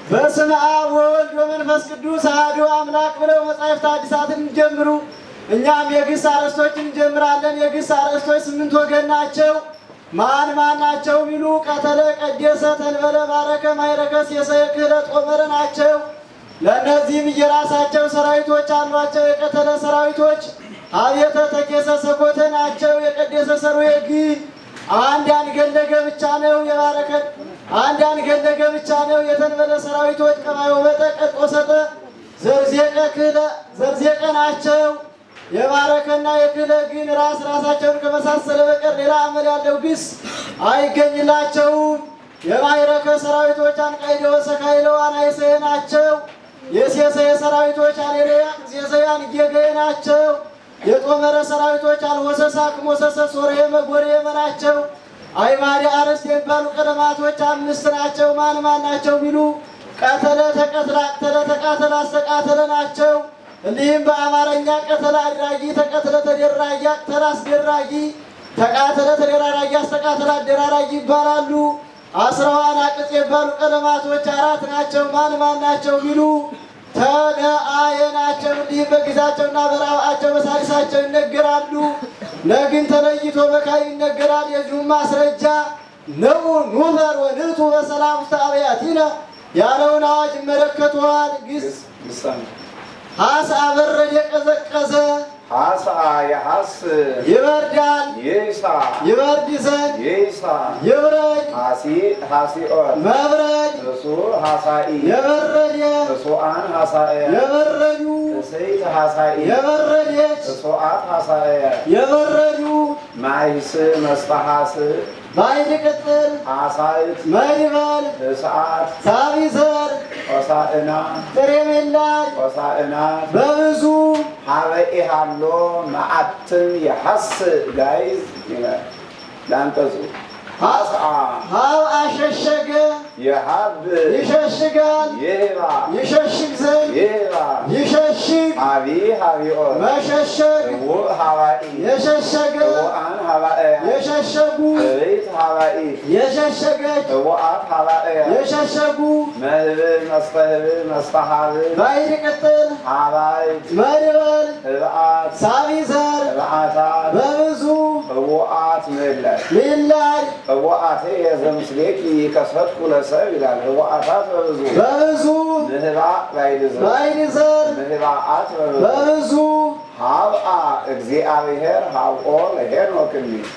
በስመ አብ ወወልድ ወመንፈስ ቅዱስ አሐዱ አምላክ ብለው መጻሕፍት ሐዲሳትን ጀምሩ። እኛም የግስ አርዕስቶችን እንጀምራለን። የግስ አርዕስቶች 8 ወገን ናቸው። ማን ናቸው ቢሉ ቀተለ፣ ቀደሰ፣ ተንበለ፣ ባረከ፣ ማይረከ፣ ሴሰየ፣ ክህለ፣ ጦመረ ናቸው። ለእነዚህም የራሳቸው ሰራዊቶች አሏቸው። የቀተለ ሰራዊቶች አብየተ፣ ተኬሰ፣ ሰኮተ ናቸው። የቀደሰ ሰራዊት ግን አንድ አንገለገ ብቻ ነው። የባረከ አንድ አንገለገ ብቻ ነው። የተንበለ ሰራዊቶች ቀማዮ፣ በጠቀ፣ ቆሰጠ፣ ዘርዜቀ፣ ክህለ፣ ዘርዜቀ ናቸው። የባረከና የክህለ ግን ራሳቸውን ከመሳሰለ በቀር ሌላ አመል ያለው ግስ አይገኝላቸውም። የማይረከ ሰራዊቶች አንቃይደ፣ ወሰካይለ፣ አናይሰየ ናቸው። የሴሰየ ሰራዊቶች አሌሉያ፣ ሴሰያን፣ ጌገየ ናቸው። የጦመረ ሰራዊቶች አልሆሰሳ፣ ክሞሰሰ፣ ሶርየመ፣ ጎርየመ ናቸው። አይማዲ፣ አርዕስት የሚባሉ ቀለማቶች 5 ናቸው። ማን ናቸው ቢሉ ቀተለ፣ ተቀትለ፣ አቅተለ፣ ተቃተለ፣ አስተቃተለ ናቸው። እንዲህም በአማርኛ ቀተለ አድራጊ፣ ተቀትለ ተደራጊ፣ አቅተለ አስደራጊ፣ ተቃተለ ተደራራጊ፣ አስተቃተለ አደራራጊ ይባላሉ። 10 አናቅጽ የሚባሉ ቀለማቶች 4 ናቸው። ማን ናቸው ቢሉ ተነአየ ናቸው። እንዲህም በጊዜያቸውና በራብዓቸው በሳልሳቸው ይነገራሉ። ነግን ተለይቶ በካይ ይነገራል። የዚሁም ማስረጃ ነው ኑመር ወንቱ በሰላም ውስተ አብያቲነ ያለውን አዋጅ ይመለከተዋል። ግስ ሐስ አበረደ፣ የቀዘቀዘ ሐስ የሐስ ይበርዳል፣ ይሳ ይበርድ ዘንድ ይሳ ይብረድ፣ ሐሲኦን መብረድ፣ እሱ ሐሳኢ የበረደ እሱአን ሐሳኤ የበረዱ እሰይት ሐሳኢ የበረደች እሱአት ሐሳኤ የበረዱ ማይስ መስፋሐስ ባይድ ቅጥል ሐሳይት መድበል እሳት ሳቢዘር ሆሳዕና ጥሬሜላድ ሆሳዕና በብዙ ሀበኢሃሎ መዓትም የሐስ ጋይዝ ይላል ላንቀጹ ሐስአ ሀብ አሸሸገ የሀብ ይሸሽጋል፣ ይህባ ይሸሽግ ዘንድ ይህባ ይሸሽግ ሀቢ ሀቢኦን መሸሸግ እውእ ሀባኢ የሸሸገ እውአን ሀባእያ የሸሸጉ እቤት ሀባኢ የሸሸገች እውአት ሀባእያ የሸሸጉ መህብል መስተህብል መስተሃብል ባይድ ቅጥል ሀባይት መድበል ህብአት ሳቢዘር ህብአታት በብዙ እውአት ምላል ሚላድ ህቡአቴ የዘምስሌኪ ከሰትኩ ለሰብ ይላል። ህቡአታት በብዙ በብዙ ምህባእ ባይድዘር ባይድዘር ምህባአት በብዙ በብዙ ሀብአ እግዚአብሔር ሀብኦ ለሄኖክ እንዲል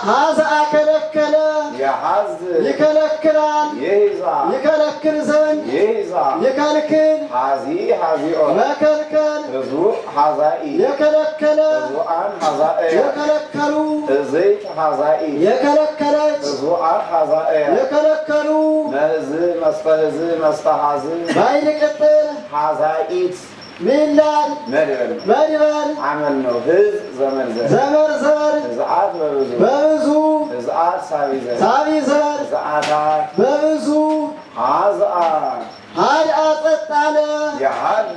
ሀዘአ ከለከለ የሀዝ ይከለክላል፣ ይይዛ ይከለክል ዘንድ ይይዛ ይከልክል ሀዚ ሀዚኦ መከልከል እዙ ሀዛኢ የከለከለ እዙአን ሀዛእያ የከለከሉ እዘይት ሀዛኢ የከለከለች እዙአት ሀዛእያ የከለከሉ መህዝ መስተህዝ መስተሃዝ ባይድ ቅጥል ሀዛኢት ሚላድ መድበል መድበል አመል ነው። ህዝ ዘመርዘር ዘመርዘር ህዝአት በብዙ በብዙ ህዝአት ሳቢዘር ሳቢዘር ህዝአታት በብዙ ሀዝአ ሀድ ጸጥ አለ የሀድ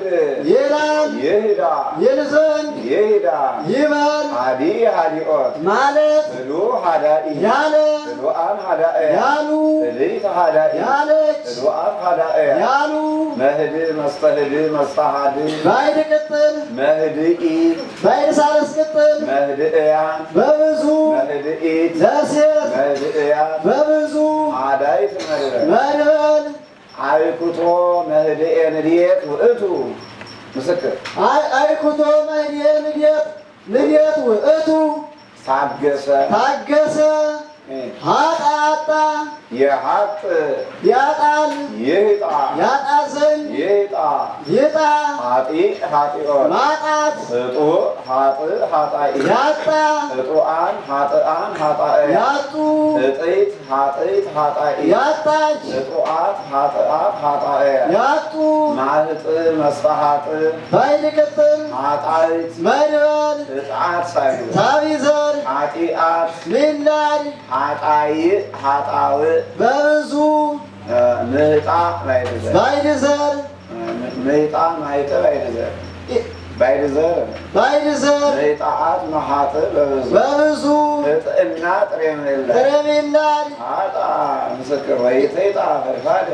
ይላል ይህዳ ይል ዘንድ ይህዳ ይበል ሀዲ ሀዲኦት ማለት ህዱ ሀዳኢ ያለ ህዱአን ሀዳእያ ያሉ ህድይት ሀዳኢ ያለች ህዱአን ሀዳእያ ያሉ መህድ መስተህድ መስተሃድ ባይድ ቅጥል መህድኢ ባይድ ሳልስ ቅጥል መህድእያን በብዙ መህድኢት ለሴት መህድእያን በብዙ አዳይት መድበል መድበል አይኩቶ መህድኤ ንድየት ውእቱ ምስክር አይኩቶ መህድየ ንድየት ውእቱ ታገሰ ታገሰ ሀጣ የሀጥ ያጣል ይህጣ ያጣ ዘንድ ይህጣ ይጣ ሀጢ ሀጢኦን ማጣት ህጡ ሀጥ ሀጣኢ ያጣ ህጡአን ሀጥአን ሀጣእያ ያጡ እጥይት ሀጥይት ሀጣኢ ያጣች ህጡአት ሀጥአት ሀጣእያ ያጡ ማህጥ መስተሃጥ ባይድ ቅጥል ሀጣይት መድበል ህጣት ሳይል ሳቢዘር ሀጢአት ሚላድ ሀጣይ ሀጣው በብዙ ምህጣ ማይትዘር ባይድዘር ምህጣ ማይተ ማይትዘር ባይዘር ባይዘር ዘይጣዓት መሓጥ በብዙ እጥእና ጥሬሜላ ጥሬሜላን አጣ ምስክር ወይተይጣ ፈድፋደ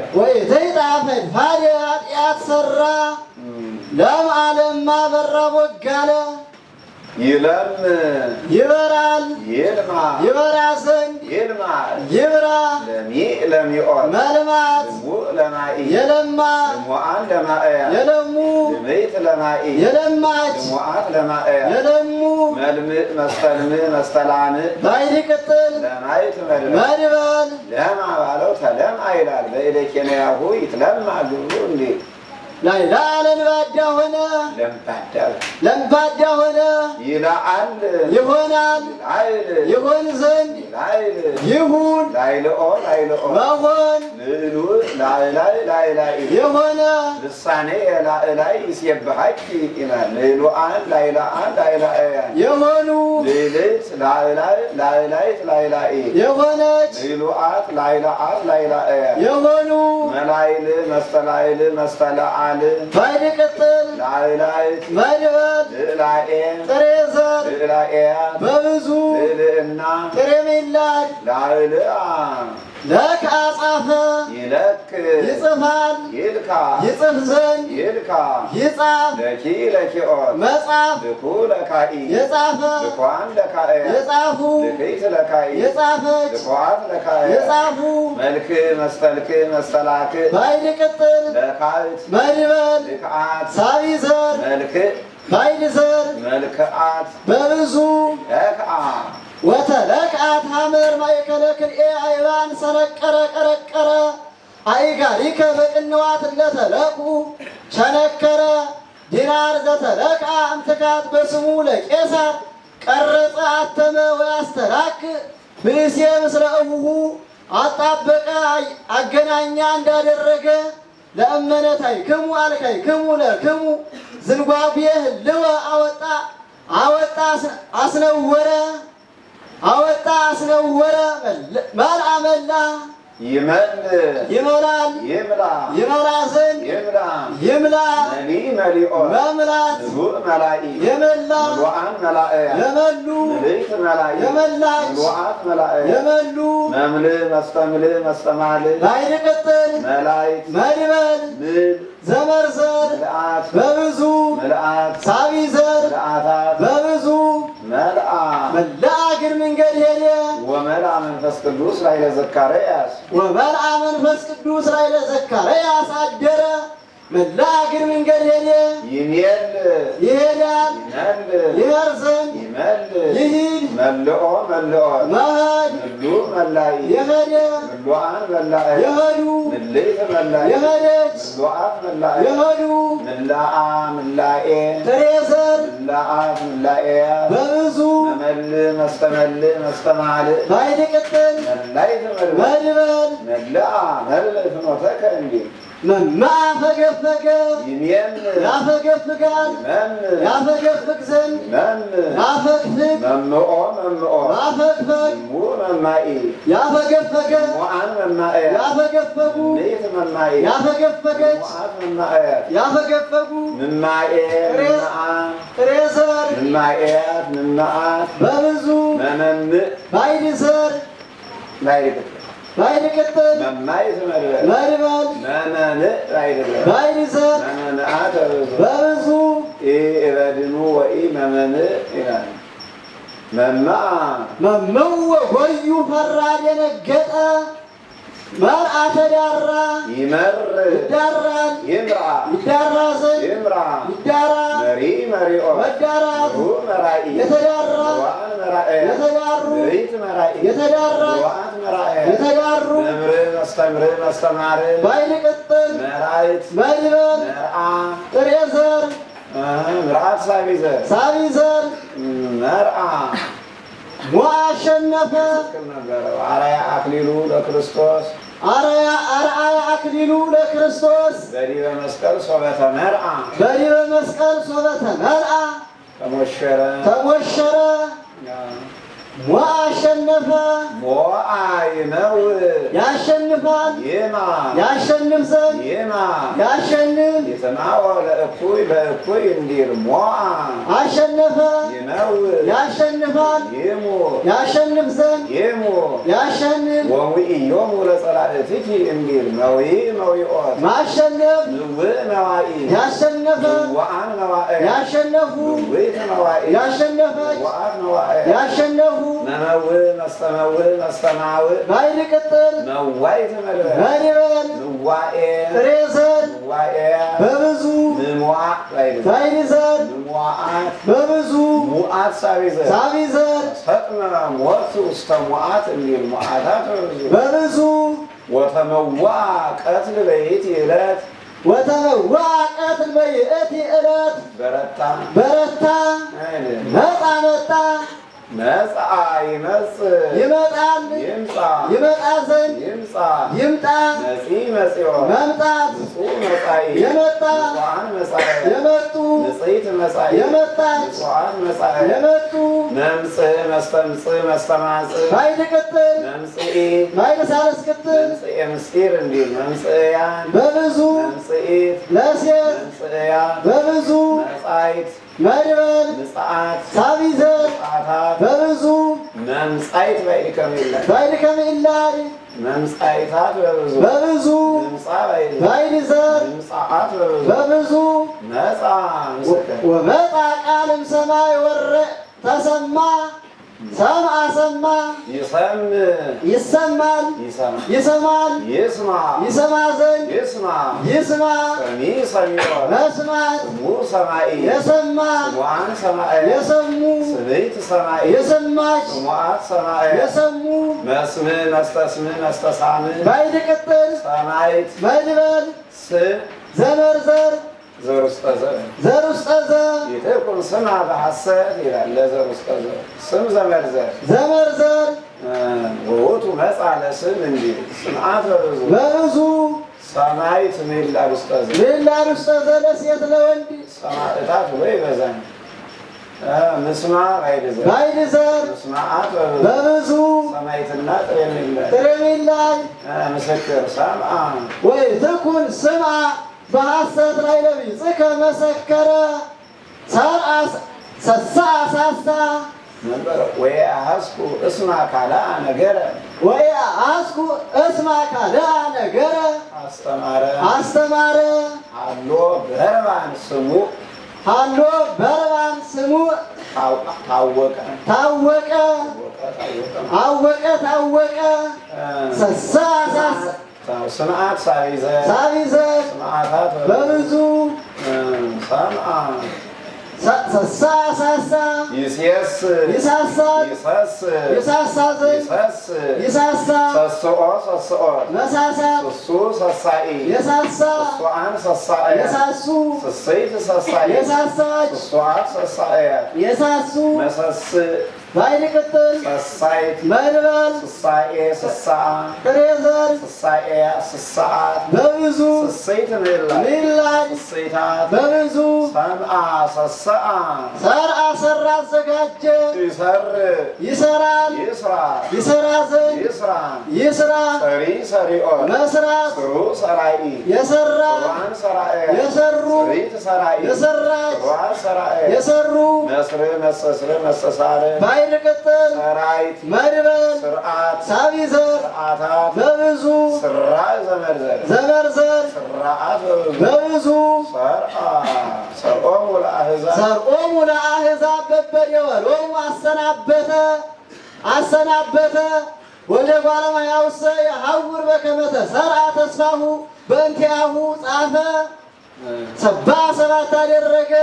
ፈድፋደ ኃጢአት ሰራ ለምዓለማ በራ ቦጋለ ይለም ይበራል ይልማ ይበራ ዘንድ ይልማ ይብራ ለሚኦን መልማት ለማኢ የለማ ለሞአን ለማእያ የለሙ ለመይት ለማኢ የለማች ለሞአት ለማእያ የለሙ መልምዕ መስተልምዕ መስተላምዕ ባይድ ቅጥል ለማይት መድበል ለማ ባለው ተለማ ይላል። በኢለኬንያሁ ይትለማ ግብሩ እንዴ ላይ ለንባዳ ሆነ ለምባዳ ሆነ ይላል ይሆናል ይሆን ዘንድ ይሁን ላይልኦ መሆን ላይ የሆነ ልሳኔ ላይ ይስየብሐኪ ይላል። ሌሉአን ላይላአን ላይላእያን የሆኑ ሌሊት ላይላይ የሆነች ሌሉአት ላይላአት ላይላእያን የሆኑ መላይል መስተላይል መስተላአ ባይድ ቅጥል ላይላይት መድበል ልዕላኤ ጥሬ ዘር ልዕላኤያ በብዙ ልዕልና ጥሬሜላን ላይልአ ለክ አጻፈ ይለክ ይጽፋል ይልካ ይጽፍ ዘንድ ይልካ ይጻፍ ለኪኦን መጻፍ ልኩ ለካኢ የጻፈ ልኳን ለካእያ የጻፉ ልክይት ለካኢ የጻፈች ልኳት ለካእያ የጻፉ መልክ መስተልክ መስተላክ ባይድ ቅጥል ለካይት መድበል ልክዓት ሳቢ ዘር መልክ ባይድ ዘር መልክዓት በብዙ ለክዓ ወተለክዓት ሐመር ማእከለ ክልኤ አይባን ሰነቀረ ቀረቀረ አይጋሪከ በቅንዋት ለተለቁ ቸነከረ ዲናር ዘተለክዓ እምትካት በስሙ ለቄሳር ቀረጸ አተመ ወያስተላክ ብእሴ ምስለ እቡሁ አጣበቀ አገናኛ እንዳደረገ ለእመነታይክሙ አልካይክሙ ለክሙ ዝንጓጉየ ህልወ አወጣ አስነወረ መልአ መላ ይመላል ይመላ ዘንድ ይምላ መሊኦን መምላት ምሉእ መላኢ የመላ ምሉአን መላእያ የመሉ ምልእት መላኢ የመላች ምሉአት መላእያ የመሉ መምልእ መስተምልእ መስተማልእ ባይድ ቅጥል መላእክት መድበል ምል ዘመርዘር ምልአት በብዙ ምልአት ሳቢ ዘር ምልአታት በብዙ መልአ መላ እግር መንገድ ሄደ ወመልአ መንፈስ ቅዱስ ላዕለ ዘካርያስ ወመልአ መንፈስ ቅዱስ ላዕለ ዘካርያስ አደረ መላ እግር መንገድ ሄደ ይሜል ይሄዳል ይመል ይሄድ ዘንድ ይመል ይሂድ መልኦ መሄድ ምሉእ መላኢ የሄደ ምሉአን መላእያ የሄዱ ምልእት መላኢ የሄደች ምሉአት መላእያ የሄዱ ምልአ ምላኤ ጥሬ ዘር ምልአት ምላኤያ በብዙ መመልእ መስተመልእ መስተማልእ ባይድ ቅጥል መላእክት መድበል መልአ መልእ ፍኖተከ እንዲል መማ ፈገፈገ ይሜን ያፈገፍጋል ያፈገፍግ ዘንድ ያፈግፍግ መምኦ ያፈግፈግ ሙ መማኢ ያፈገፈገ ሙአን መማእያ ያፈገፈጉ ምልእት መማኢ ያፈገፈገች ሙአት መማእያት ያፈገፈጉ ምማኤ ምማአ ጥሬ ዘር ምማኤያት ምማአት በብዙ መመምእ ባይድ ዘር ባይድ ቅጥል መማይት መድበል መድበል መመምእ ባይድ ዘር መመምአት በብዙ ኢበድኑ ወኢ መመምእ ይላል። መመው ወዩ ፈራ ደነገጠ መርአ ተዳራ ይመር ይዳራል ይምራ ይዳራ ዘንድ ይምራ ይዳራ መሪኦ መዳራት መራኢ የተዳራ ዋን መራኢ የተዳሩ መሪት መራኢ የተዳራ ዋን መራኢ የተዳሩ መምር መስተማር ባይድ ቅጥል መራይት መድበል መርአ ጥሬ ዘር ምርአት ሳቢ ዘር መርአ አሸነፈ አርአያ አክሊሉ ለክርስቶስ አርአያ አክሊሉ ለክርስቶስ በዲበ መስቀል ሶበተ መርአ በዲበ መስቀል ሶበተ መርአ ተሞሸረ ወአሸነፈ ሞአ ይነው ያሸንፋል ይማ ያሸንፍ ዘንድ ይማ ያሸንፍ የተናወ ለእኩይ በእኩይ እንዲል ሞአ አሸነፈ ይነው ያሸንፋል ይሙ ያሸንፍ ዘንድ ይሙ ያሸንፍ ወውኢዮሙ ለጸላእትኪ እንዲል መዊ መዊኦት ማሸነፍ ንውእ መዋኢ ያሸነፈ ወአን መዋእ ያሸነፉ ንውእት መዋኢ ያሸነፈች ወአት መዋእ ያሸነፉ መመውእ መስተመውእ መስተማውእ ባይል ቅጥል መዋይት መድበ መድበል ንዋኤ ጥሬ ዘር ንዋኤ በብዙ ምሙዓ ባይል ዘር ምሙዓት በብዙ ሙዓት ሳቢ ዘር ሳቢ ዘር ሰጥመ ሞቱ ውስተ ሙዓት እንዲል ሙዓታት በብዙ ወተመዋዕ ቀትል በይእቲ ዕለት ወተመዋዕ ቀትል በይእቲ ዕለት በረታ በረታ መጣ መጣ መጽአ ይመጽእ ይመጣል ይምጻ ይመጣ ዘንድ ይምጻ ይምጣ መጺ መጺኦ መምጣት ንጹሕ መጻኢ የመጣ ንጹሐን መጻኢ የመጡ ንጽሕት መጻኢ የመጣች ንጹሐን መጻኢ የመጡ መምጽእ መስተምጽእ መስተማጽእ ባይል ቅጥል መምጽኢ ባይል ሳልስ ቅጥል መምጽኤ ምስጢር እንዲል መምጽእያን በብዙ መምጽኢት ለሴት መምጽእያን በብዙ መጻኢት መድበል ምጽአት ሳቢ ዘር ምጽአታት በብዙ መምጻኢት ባይልከም የለም ባይል ከሚላይ መምጻኢታት በብዙ በብዙ ምምጻ ባይል ባይል ዘር ምምጻአት በብዙ በብዙ መጻ ምስክር ወመጣ ቃልም ሰማይ ወረ ተሰማ ሰምዐ ሰማ ይሰምዕ ይሰማል ይሰማ ይሰማል ይስማ ይሰማ ዘንድ ይስማ ይስማ ሰሚ ሰሚዖ መስማት ስሙ ሰማኢ የሰማ ስሙዓን ሰማየ የሰሙ ስምዕት ሰማኢ የሰማች ስሙዓት ሰማየ የሰሙ መስምዕ መስተስምዕ መስተሳምዕ ባይል ቅጥል ሰማይት መድበል ስም ዘመርዘር ዘር ውስጠ ዘር ዘር ውስጠ ዘር ይትኩን ስማ በሐሰት ይላል ለዘር ውስጠ ዘር ስም ዘመርዘር ዘመርዘር ወውቱ መጽአ ለስም እንዲል ስምዓት በብዙ በብዙ ሰማይት ሜላድ ውስጠ ዘር ሌላን ውስጠ ዘር ለሴት ለወንድ ሰማዕታት ወይ በዛን ምስማ ባይል ዘር ባይል ዘር ምስማዓት በብዙ በብዙ ሰማይትና ጥሬ ሜላድ ጥረሚላይ ምስክር ሰምዐ ወይ ትኩን ስምዐ በሐሰት ላይ ለቢጽከ መሰከረ ሰርዐ ሰስዐ ሳሳ ነበር ወይ አሐስኩ እስማ ካልአ ነገረ ወይ አስኩ እስማ ካልአ ነገረ አስተማረ አስተማረ አሎ በርባን ስሙ ሃሎ በርባን ስሙ ታወቀ ታወቀ አወቀ ታወቀ ሰስዐ ሳሳ ስምዓት ሳቢ ዘር ሳቢ ዘር ስምዓታት በብዙ ሰምዐ ሰስዐ ሳሳ ይሴስ ይሳሳል ይሰስ ይሳሳ ዘንድ ይሰስ ይሳሳ ሰስኦ ሰስኦ መሳሳት ስሱ ሰሳኢ የሳሳ ስሱዓን ሰሳኤ የሳሱ ስሰይት ሰሳኢ የሳሳች ስሱዓት ሰሳኤያት የሳሱ መሰስ ባይል ቅጥል ሰሳይት መድበል ስሳኤ ስሳአ ጥሬ ዘር ስሳኤ ስሳዓት በብዙ ስሰይት ሜላ ሚላድ ስሰይታት በብዙ ሰምዐ ሰሰአ ሰርዐ ሰራ አዘጋጀ ይሰር ይሰራል ይስራ ይሰራ ዘንድ ይስራ ይስራ ሰሪ ሰሪኦ መስራት ስሩ ሰራኢ የሰራ ስሩዓን ሰራኤ የሰሩ ሰሪት ሰራኢ የሰራች ስሩዓን ሰራኤ የሰሩ መስር መሰስር መሰሳር ባይል ቅጥል ሰራይት መድበል ስርዓት ሳቢ ዘር ስርዓታት በብዙ ስራዕ ዘመርዘር ዘመርዘር ስርዓት በብዙ በብዙ ሰርዐ ሰርዖሙ ለአሕዛብ ሰርዖሙ ለአሕዛብ በበደወሎሙ አሰናበተ አሰናበተ ወደ ጓለማያውሰ የሐውር በከመ ተሰርዐ ተስፋሁ በእንቲአሁ ጻፈ ሰባ ሰባት አደረገ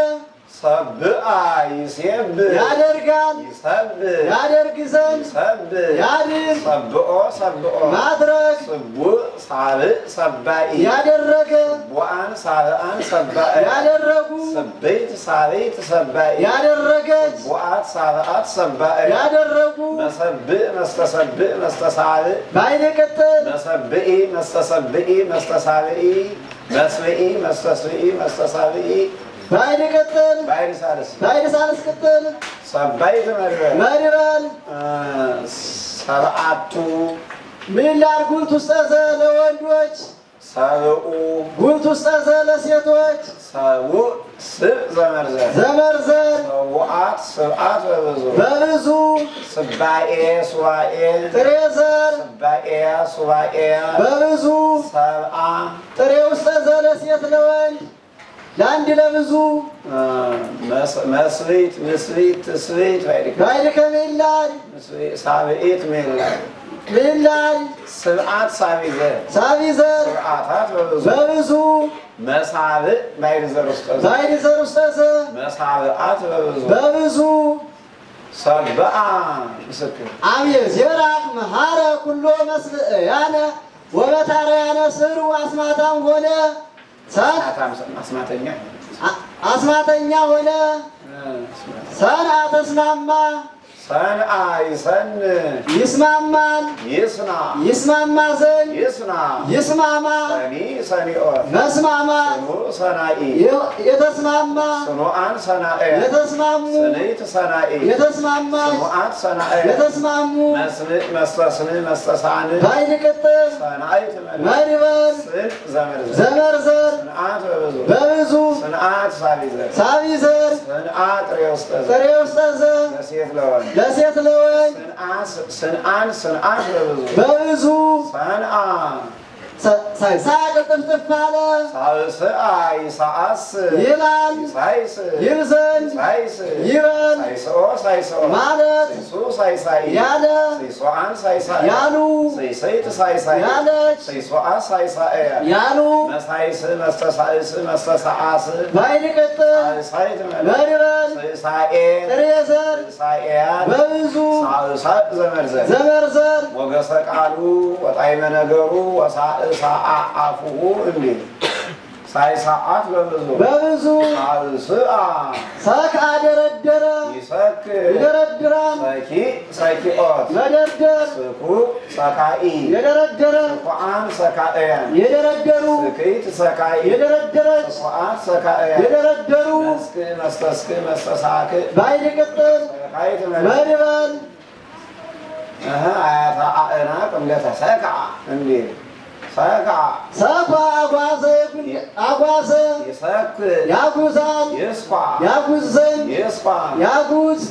ሰብአ ይሴብ ያደርጋል ይሰብ ያደርግ ዘንድ ይሰብ ያድር ሰብኦ ሰብኦ ማድረግ ስቡዕ ሳብዕ ሰባኢ ያደረገ ስቡዓን ሳብዓን ሰባኢ ያደረጉ ሰበይት ሳበይት ሰባኢ ያደረገች ስቡዓት ሳብዓት ሰባኢ ያደረጉ መሰብእ መስተሰብእ መስተሳብዕ ባይል ቅጥል መሰብኢ መስተሰብኢ መስተሳብኢ መስብኢ መስተስብኢ መስተሳብኢ ባይድ ቅጥል ባይድ ሳልስ ቅጥል ሰባይት መድበል ሰብዓቱ ሚላል ጉልት ውስጠ ለወንዶች ሰብኡ ጉልት ውስጠ ለሴቶች ሰቡእ ስብ ዘመርዘር ሰቡዓት ስብዓት በብዙ ስባኤ ሱባኤ ጥሬ ዘር ስባኤ ሱባኤ በብዙ ሰብአ ጥሬ ውስጠ ለሴት ለወንድ ለአንድ ለብዙ መስሪት ምስሪት ትስሪት ባይድ ከሚላል ሳብዒት ሚላል ስብዓት ሳቢዘር ስብዓታት በብዙ መሳብዕ ባይድ ዘር ውስጠ መሳብዓት በብዙ ሰብአ ምስክር አሜን የራቅ መሐረ ኩሎ መስልያነ ወበታርያነ ስሩ አስማታም ሆነ አስማተኛ ሆነ ሰንአ ተስማማ ሰንአ ይሰን ይስማማል ይስማማ ዘንድ ይስማማ ሰኒኦ መስማማት ሰናኢ የተስማማ ስኑአን ሰናኤ የተስማሙ ስንይት ሰናኢ የተስማማች ስኑአት ሰናኤ የተስማሙ መስተስን መስተሳን ባይድ ቅጥል ሰናኢት መድበል ዘመርዘር ስንአት በብዙ ስንአት ሳቢዘር ስንአት ጥሬ ውስጠ ለሴት ለወንድ ስንአት በብዙ ሰንአ ሳቅ ጥፍጥፍ አለ ሳልስአ ይሳአስ ይላል ይል ዘንድ ይበል ሳይስኦ ማለት ሳይሳይ ያለ ሳይሶአን ሳይሳይ ያሉ ሳይሰይት ሳይሳይ ያለች ሳይሶአ ሳይሳይ ያሉ መሳይስ መስተሳይስ መስተሳአስ ባይድ ቅጥል ሳይት መድበል ሳኤ ጥሬ ዘር ሳኤያት በብዙ ሳልሳት ዘመርዘር ሞገሰ ቃሉ ወጣዕመ ነገሩ ወሳአ አፉሁ እንዲህ ሳይሳአት በብዙ ሳልስአ ሰክአ ደረደረ ይደረድራል ሰኪኦት መደርደር ስኩ ሰካኢ የደረደረ ስኩአን ሰካእያን የደረደሩ ስክይት ሰካኢ የደረደረች ስኩአት ሰካእያን የደረደሩ መስተሳክ ባይድ ቅጥል ሰካይት መድበል አያታ አእናቅ እንደተሰክዓ እንዲህ ሰኳ አጓዘ ይሰክ ያጉዛል ያጉዝ ዘንድ ያጉዝ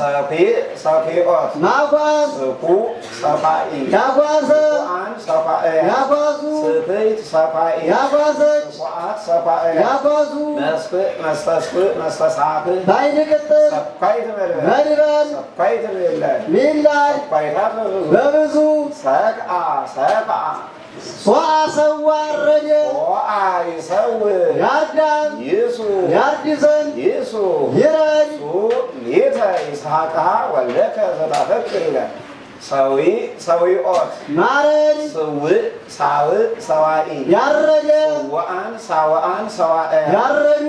ሰኪኦት ማጓዝ ስኩ ሰፋኢ ያጓዘ ያጓዙ ስክይት ሰፋኢ ያጓዘች ስኩአት ሰፋኢ ያጓዙ መስተሳክ ባይድ ቅጥል መድበል ሚላል በብዙ ሰክአ ሶአ ሰዋ አረደ ይሰው ያርዳል ያርድ ዘንድ ይረድ ሌተ ይስሐቃ ወልደከ ዘታፈቅር ይላል ሰዊኦት ማረድ ሳውእ ሰዋኢ ያረደ ሳወአን ሰዋኤ ያረዱ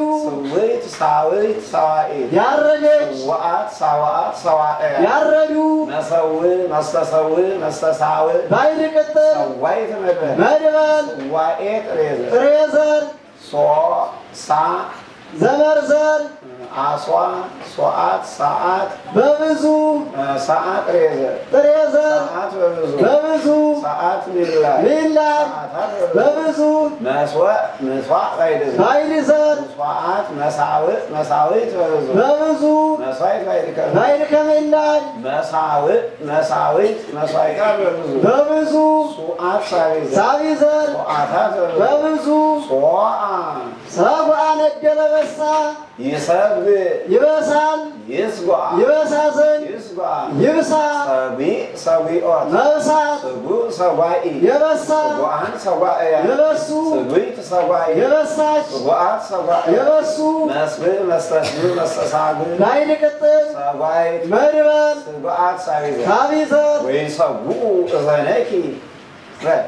ሳውይት ሰዋኢ ያረደች ሳወአት ሰዋኤ ያረዱ መስተሳውእ ባይድ ቅጥል ሰዋይት መድበል ዋኤ ጥሬ ዘር ዘመርዘር አሷ ሶአት ሰዓት በብዙ ሰዓት ጥሬ ዘር በብዙ ሰዓት ሚላል በብዙ መስዋዕ ባይድ ዘር መሳዊት በብዙ ባይድ ከሚላል መሳዊት በብዙ ሳቢ ዘር በብዙ ሰብአ ነደለ በሳ ይበሳል ይበሳ ዘንድ ይብሳ መብሳት የበሳ የበሱ የበሳች የበሱ ባይድ ቅጥል መድበል ሳቢ ዘር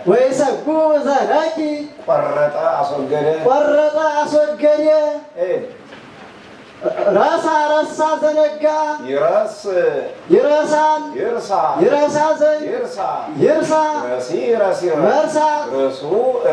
ወይሰጉ እዘነኪ ቆረጠ አስወገደ ረሳ ረሳ ዘነጋ ይረስ ይረሳል ይርሳ ይረሳ ዘንድ ይርሳ ይርሳ ረሲ ረሲ መርሳት ረሱ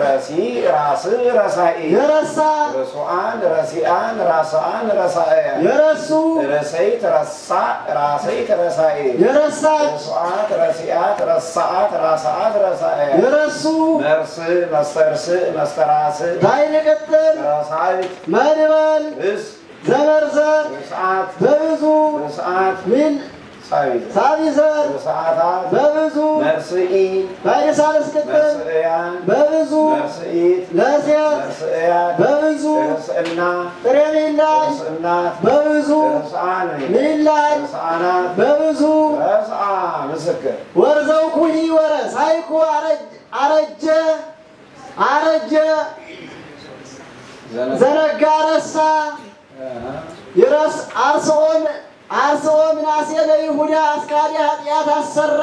ረሲ ራስ ረሳኢ የረሳ ረሱአን ረሲአን ራስአን ረሳእያን የረሱ ረሰይት ረሳ ራሰይት ረሳኢ የረሳች ረሱአት ረሲአት ረሳአት ራስአት ረሳእያን የረሱ መርስ መስተርስ መስተራስ ባይን ቅጥል ረሳይት መድበል ርስ ዘመርዘር ርስዓት በብዙ ርስዓት ሚል ሳቢዘ ሳቢዘር ርስዓታት በብዙ መርስኢ ባይን ሳልስ ቅጥል መርስእያን በብዙ መርስኢት ለሴት መርስእያን በብዙ ርስእና ጥሬ ሚላይ ርስእናት በብዙ ርስዓን ሚላይ ርስዓናት በብዙ ረስዓ ምስክር ወርዘው ኩሂ ወረስ አይኩ አረጀ አረጀ ዘነጋ ረሳ ይረስ አርሶ ምናሴ ለይሁዳ አስካሪ ኃጢአት አሰራ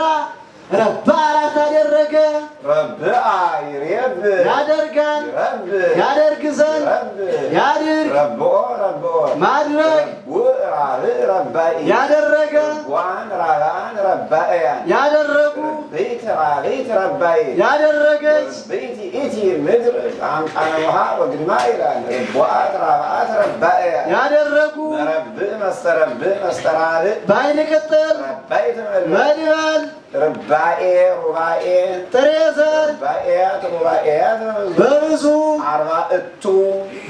ረባ አራት አደረገ ረብአ ይሬብ ያደርጋል ይረብ ያደርግ ዘንድ ይረብ ያድርግ ረብኦ ረብኦ ማድረግ ረብእ ረባኢ ያደረገ ዋን ራብአን ረባእያን ያደረጉ ቤት ራቤት ረባኢ ያደረገች ቤት ኢቲ ምድር አምጣነ ውሃ ወግድማ ይላል ረቡአት ራብአት ረባእያን ያደረጉ መረብእ መስተረብእ መስተራብእ ባይን ቅጥል ረባኢ ተመልእ መድበል ርባኤ ሩባኤ ጥሬ ዘር ሩባኤያት ሩባኤያት በብዙ አርባዕቱ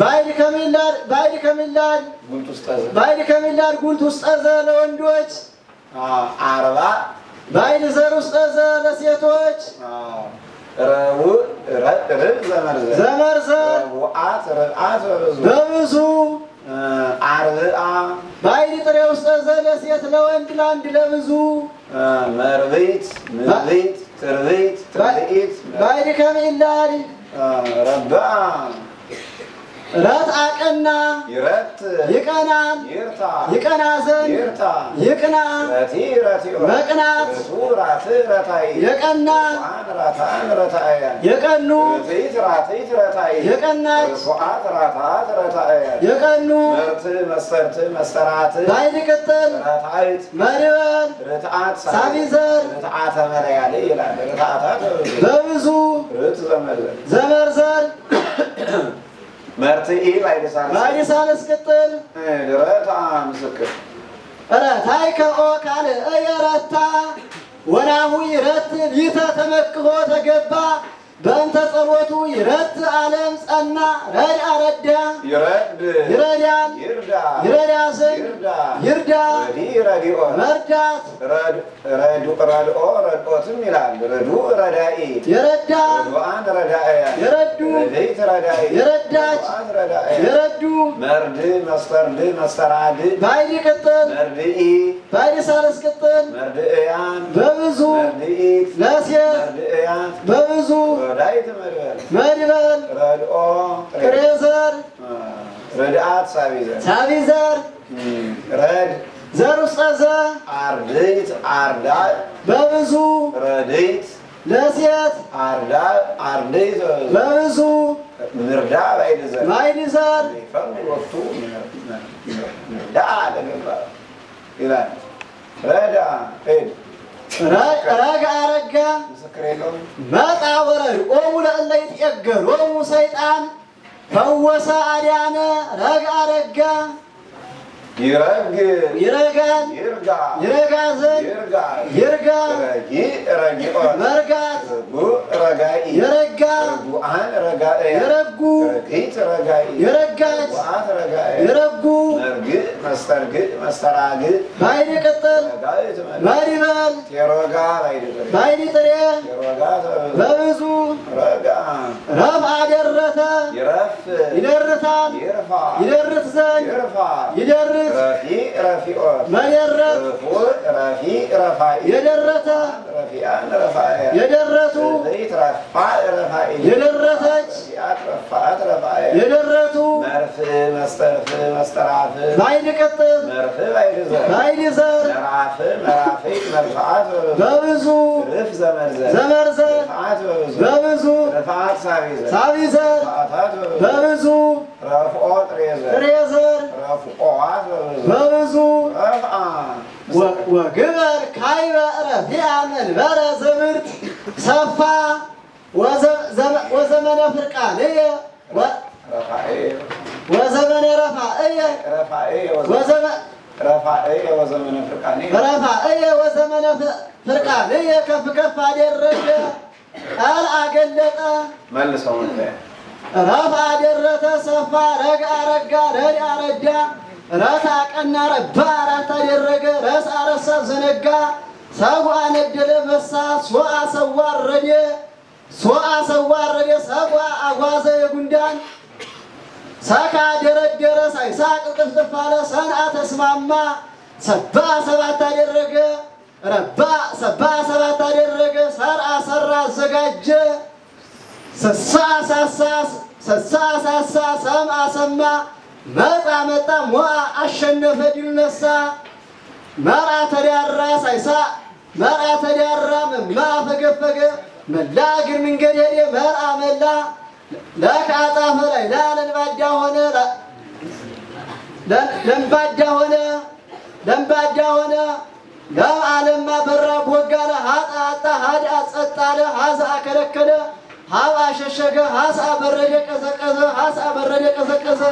ባይን ከሚላድ ጉልት ውስጥ ጠዘ ባይን ከሚላድ ጉልት ውስጥ ጠዘ ለወንዶች አርባ ባይን ዘር ውስጥ ጠዘ ለሴቶች ረቡዕ ርብ ዘመርዘር ዘመርዘር ረቡዓት ርብዓት በብዙ አርብዓ ባይን ጥሬ ውስጥ ጠዘ ለሴት ለወንድ ለአንድ ለብዙ መርቤት ምርቤት ትርቤት ትርኢት ባይን ከሚላድ ረብዓ ረት አቀና ይረት ይቀናል ይርታ ይቀና ዘንድ ይርታ ይቅና ረቲ ረቲ መቅናት ረቱ ራት ረታይ የቀና ራታን ራታን ረታያን የቀኑ ረቲት ራቲት ረታይ የቀናች ረሱዓት ራታት ረታያን የቀኑ መርት መሰርት መስተራት ባይን ቅጥል ረታይት መድበል ርትዓት ሳቢዘር ርትዓተ መለያለ ይላል ርትዓታት በብዙ ርት ዘመርዘር ዘመርዘር መርትኢ ባይደሳንስ ባይሳልስ ቅጥል ረታ ምስክር ረታይ ከኦ ካለ እየረታ ወናሁ ይረት ሊተ ተመክሆ ተገባ በእንተ ጸሎቱ ይረት ዓለም ጸና ረድ አረዳ ይረድ ይረዳል ይርዳ ይረዳ ዘንድ ይርዳ ይርዳ ረዲ ረዲኦ መርዳት ረድኦ ረድኦትም ይላል ረዱ ረዳኢ የረዳ ረዱአን ረዳእያን የረዱ ረድኢት ረዳኢ የረዳች ረዱአን ረዳእያን የረዱ መርድ መስተርድ መስተራድ ባይን ቅጥል መርድኢ ባይን ሳልስ ቅጥል መርድእያን በብዙ መርድኢት ለሴት መርድእያን በብዙ ረዳኢት መድበል መድበል ረድኦ ጥሬ ዘር ረድአት ሳቢዘር ሳቢዘር ረድ ዘር ውስጥ ጠዘ አርድእት አርዳ በብዙ ረድኢት ለሴት አርዳ አርድእት በብዙ ምርዳ ባይደዘር ባይን ዘር ይፈርድ ወቅቱ ምርዳ ለገባ ይላል ረዳ ሄድ ረግ አረጋ ምስክር የለውም መጣ ወረድ ኦሙ ለእለ ይትዔገሎሙ ሰይጣን ፈወሰ አድያነ ረግ አረጋ ይረግ ይረጋል ይርጋ ይረጋ ዘንድ ይርጋ ይርጋ ረጊ ረጊኦ መርጋት ረጉ ረጋኢ የረጋ ረጉአን ረጋእያ የረጉ ረጊት ረጋኢ የረጋች ረጉአት ረጋእያ የረጉ መርግእ መስተርግእ መስተራግእ ባይን ቅጥል ረጋኢት መድበል ቴሮጋ ባይደበር ባይን ጥሬ ቴሮጋ በብዙ ረጋ ረብ አደረተ ይረፍ ይደርታል ይርፋ ይደርት ዘንድ ይርፋ ይደርት ረፊ ረፊኦ መደረት ረፉዕ ረፊ ረፋኢ የደረተ ረፊአን ረፋእያ የደረቱ ዘይት ረፋዕ ረፋኢ የደረተች ረፊአት ረፋዓት ረፋእያ የደረቱ መርፍእ መስተርፍ መስተራፍ ባይድ ቅጥል መርፍ ባይድ ዘር ባይድ ዘር መራፍ መራፊት መርፋት በብዙ ርፍ ዘመርዘር ዘመርዘር ረፋት በብዙ ረፋት ሳቢዘር ሳቢዘር ረፋት በብዙ ረፍኦ ጥሬዘር ጥሬዘር ረፍኦዋት በብዙ ረፍአ ወግበር ካይበ ረፊዓ መንበረ ዘምርት ሰፋ ወዘመነ ፍርቃንየ ወዘመነ ረፋእየ ወዘመነ ፍርቃንየ ረፋእየ ወዘመነ ፍርቃንየ ከፍ ከፍ አደረገ ቃል አገለጠ መልሰው ረፋ አደረተ ሰፋ ረጋ ረጋ ረዳ ረዳ ረታ ቀና ረባ ራት አደረገ ረሳ ረሳ ዘነጋ ሰዋ ነደለ መሳ ሶአ ሰዋረደ ሰዋ አጓዘ የጉንዳን ሳካ ደረደረ ሳይሳቅ ቅልጥፍ አለ ሰንዓ ተስማማ ሰባ ሰባት አደረገ ረባ ሰባ ሰባት አደረገ ሰርዓ ሰራ አዘጋጀ ሰሳ ሳሳ ሰምዓ ሰማ መጣ ሞአ አሸነፈ ድል ነሳ መርዓ ተዳራ ሳይሳ መርዓ ተዳራ መማ ፈገፈገ መላ እግር መንገድ ሄደ መርዓ መላ ለካጣፈ ላይ ለንባዳ ሆነ ለምባዳ ሆነ ለዓለማ በራ ቦጋለ ሀጣ ሀዳ ጸጣለ ሀዛ ከለከለ ሀባ ሸሸገ ሀሳ በረደ ቀዘቀዘ